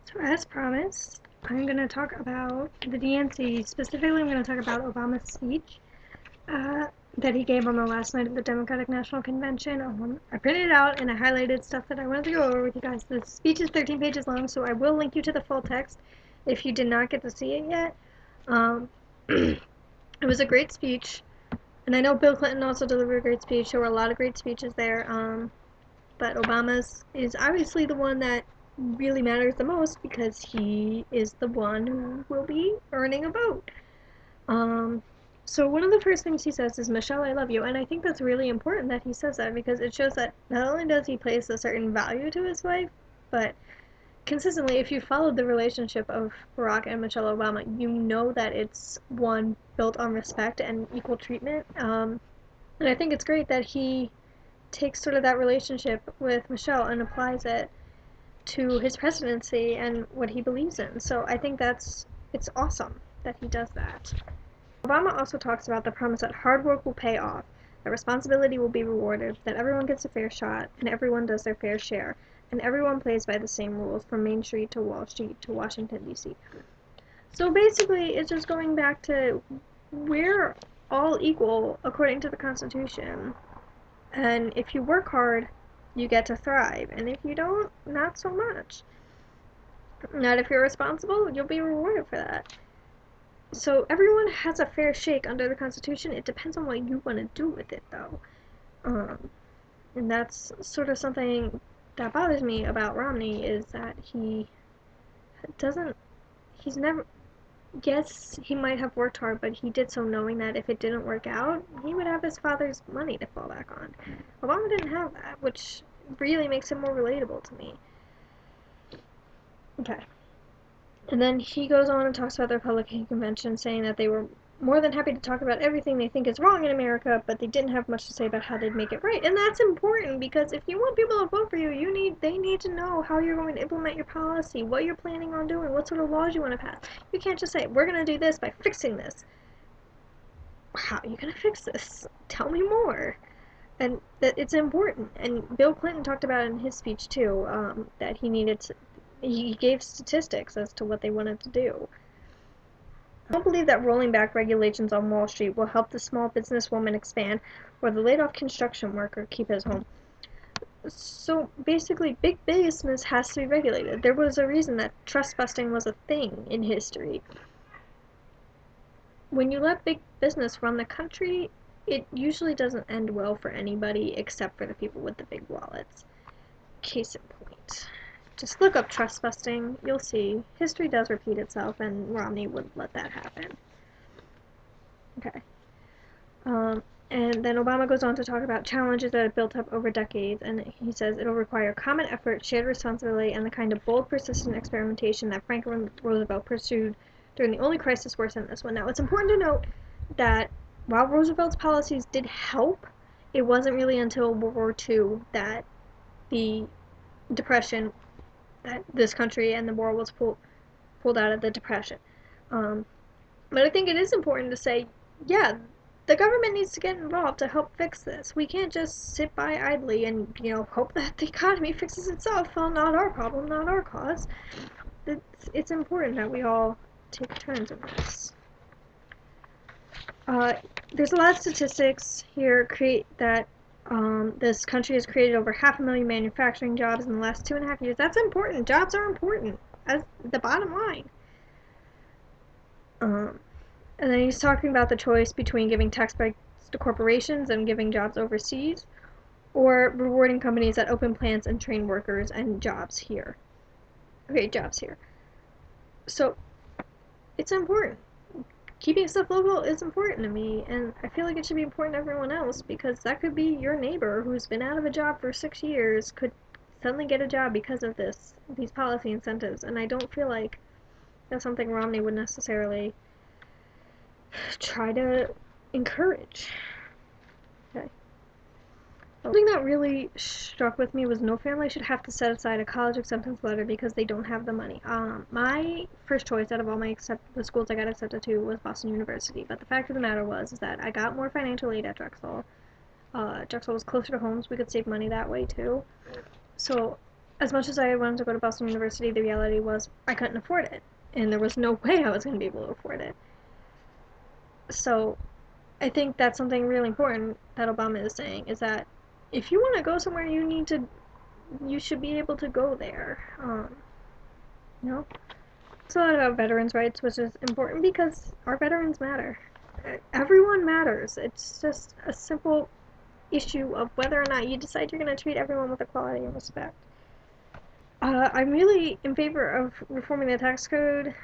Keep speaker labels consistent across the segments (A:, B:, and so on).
A: So as promised, I'm going to talk about the DNC. Specifically, I'm going to talk about Obama's speech uh, that he gave on the last night of the Democratic National Convention. I printed it out and I highlighted stuff that I wanted to go over with you guys. The speech is 13 pages long, so I will link you to the full text if you did not get to see it yet. It was a great speech, and I know Bill Clinton also delivered a great speech. There were a lot of great speeches there. But Obama's is obviously the one that really matters the most because he is the one who will be earning a vote. Um, so one of the first things he says is, "Michelle, I love you," and I think that's really important that he says that because it shows that not only does he place a certain value to his wife, but consistently, if you followed the relationship of Barack and Michelle Obama, you know that it's one built on respect and equal treatment. And I think it's great that he takes sort of that relationship with Michelle and applies it to his presidency and what he believes in. So I think it's awesome that he does that. Obama also talks about the promise that hard work will pay off, that responsibility will be rewarded, that everyone gets a fair shot, and everyone does their fair share, and everyone plays by the same rules from Main Street to Wall Street to Washington, D.C. So basically, it's just going back to we're all equal according to the Constitution. And if you work hard, you get to thrive. And if you don't, not so much. Not if you're responsible, you'll be rewarded for that. So everyone has a fair shake under the Constitution. It depends on what you want to do with it, though. Um, and that's sort of something that bothers me about Romney is that doesn't, he's never, yes, he might have worked hard, but he did so knowing that if it didn't work out, he would have his father's money to fall back on. Obama didn't have that, which really makes him more relatable to me. Okay. And then he goes on and talks about the Republican convention, saying that they were more than happy to talk about everything they think is wrong in America, but they didn't have much to say about how they'd make it right. And that's important because if you want people to vote for you, they need to know how you're going to implement your policy, what you're planning on doing, what sort of laws you want to pass. You can't just say, "We're going to do this by fixing this." How are you going to fix this? Tell me more. And that it's important. And Bill Clinton talked about it in his speech too, that he gave statistics as to what they wanted to do. I don't believe that rolling back regulations on Wall Street will help the small businesswoman expand or the laid-off construction worker keep his home. So basically, big business has to be regulated. There was a reason that trust busting was a thing in history. When you let big business run the country, it usually doesn't end well for anybody except for the people with the big wallets. Case in point. Just look up trust busting. You'll see. History does repeat itself, and Romney wouldn't let that happen. Okay. And then Obama goes on to talk about challenges that have built up over decades, and he says it'll require common effort, shared responsibility, and the kind of bold, persistent experimentation that Franklin Roosevelt pursued during the only crisis worse than this one. Now, it's important to note that while Roosevelt's policies did help, it wasn't really until World War II that the Depression, that this country and the world was pulled out of the Depression. Um, but I think it is important to say, yeah, the government needs to get involved to help fix this. We can't just sit by idly and, hope that the economy fixes itself. Well, not our problem, not our cause. It's important that we all take turns in this. There's a lot of statistics here that this country has created over 500,000 manufacturing jobs in the last 2.5 years. That's important. Jobs are important as the bottom line. And then he's talking about the choice between giving tax breaks to corporations and giving jobs overseas, or rewarding companies that open plants and train workers and jobs here. Okay, jobs here. So, it's important. Keeping stuff local is important to me, and I feel like it should be important to everyone else because that could be your neighbor who's been out of a job for 6 years could suddenly get a job because of these policy incentives, and I don't feel like that's something Romney would necessarily try to encourage. Okay. Something that really struck with me was no family should have to set aside a college acceptance letter because they don't have the money. My first choice out of all the schools I got accepted to was Boston University, but the fact of the matter was is that I got more financial aid at Drexel. Drexel was closer to home, so we could save money that way too. So as much as I wanted to go to Boston University, the reality was I couldn't afford it. And there was no way I was going to be able to afford it. So I think that's something really important that Obama is saying, is that if you want to go somewhere, you should be able to go there. You know? It's a lot about veterans' rights, which is important because our veterans matter. Everyone matters. It's just a simple issue of whether or not you decide you're going to treat everyone with equality and respect. I'm really in favor of reforming the tax code.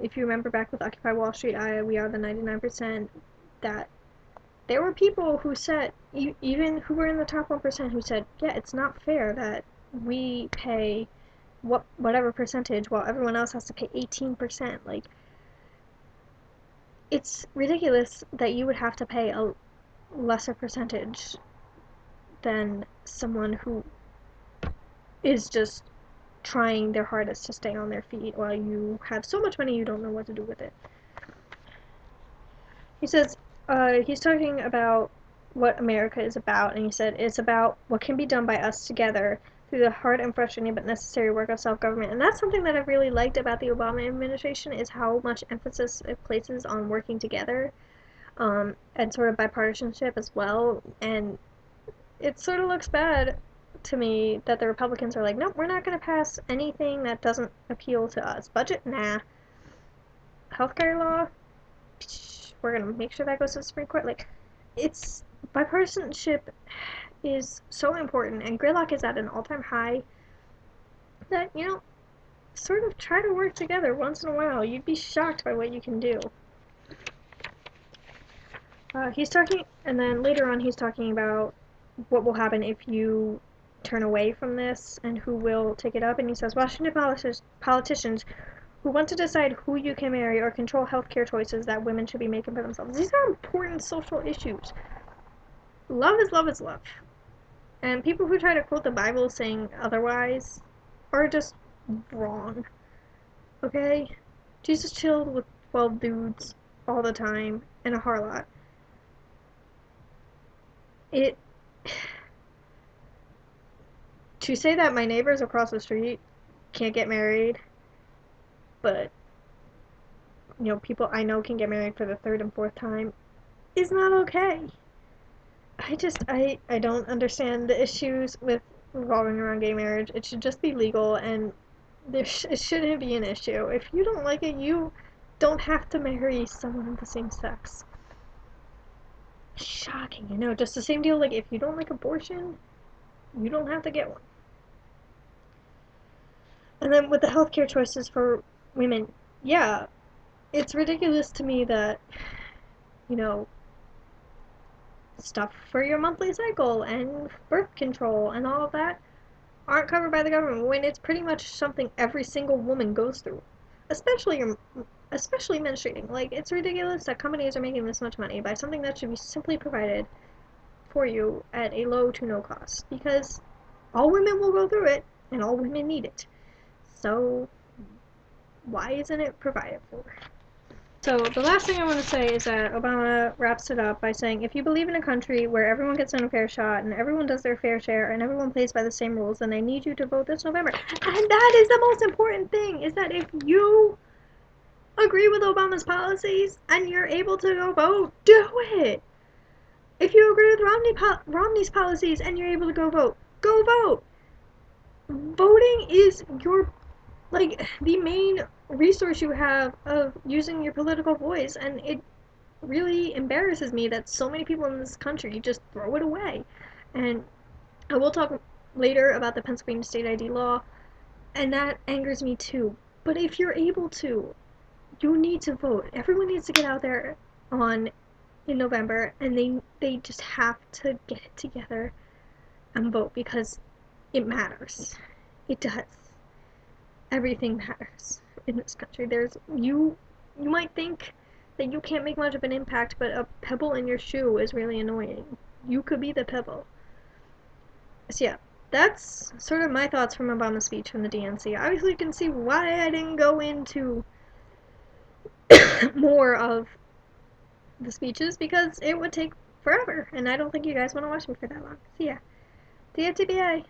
A: If you remember back with Occupy Wall Street, we are the 99%, that there were people who said, even who were in the top 1%, who said, yeah, it's not fair that we pay whatever percentage while everyone else has to pay 18%. Like, it's ridiculous that you would have to pay a lesser percentage than someone who is just trying their hardest to stay on their feet while you have so much money you don't know what to do with it. He says, he's talking about what America is about, and he said it's about what can be done by us together through the hard and frustrating but necessary work of self-government. And that's something that I've really liked about the Obama administration, is how much emphasis it places on working together, and sort of bipartisanship as well. And it sort of looks bad to me that the Republicans are like, nope, we're not going to pass anything that doesn't appeal to us. Budget? Nah. Healthcare law? We're going to make sure that goes to the Supreme Court. Like, it's bipartisanship is so important, and gridlock is at an all-time high, that, sort of try to work together once in a while. You'd be shocked by what you can do. He's talking, and then later on he's talking about what will happen if you turn away from this and who will take it up. And he says, Washington politicians who want to decide who you can marry or control healthcare choices that women should be making for themselves. These are important social issues. Love is love is love. And people who try to quote the Bible saying otherwise are just wrong. Okay? Jesus chilled with 12 dudes all the time in a harlot. To say that my neighbors across the street can't get married, but people I know can get married for the third and fourth time, is not okay. I don't understand the issues with revolving around gay marriage. It should just be legal, and it shouldn't be an issue. If you don't like it, you don't have to marry someone of the same sex. Shocking, just the same deal, like, if you don't like abortion, you don't have to get one. And then with the healthcare choices for women, yeah, it's ridiculous to me that, stuff for your monthly cycle and birth control and all of that aren't covered by the government, when it's pretty much something every single woman goes through, especially menstruating. Like, it's ridiculous that companies are making this much money by something that should be simply provided for you at a low to no cost, because all women will go through it and all women need it. So why isn't it provided for? So the last thing I want to say is that Obama wraps it up by saying, if you believe in a country where everyone gets an unfair shot and everyone does their fair share and everyone plays by the same rules, then they need you to vote this November. And that is the most important thing, is that if you agree with Obama's policies and you're able to go vote, do it. If you agree with Romney's policies and you're able to go vote, go vote. Voting is the main resource you have of using your political voice, and it really embarrasses me that so many people in this country just throw it away. And I will talk later about the Pennsylvania state ID law, and that angers me too. But if you're able to, you need to vote. Everyone needs to get out there in November, and they just have to get it together and vote, because it matters. It does. Everything matters in this country. You might think that you can't make much of an impact, but a pebble in your shoe is really annoying. You could be the pebble. So yeah, that's sort of my thoughts from Obama's speech from the DNC. Obviously you can see why I didn't go into more of the speeches, because it would take forever, and I don't think you guys want to watch me for that long. So yeah, the FTBA.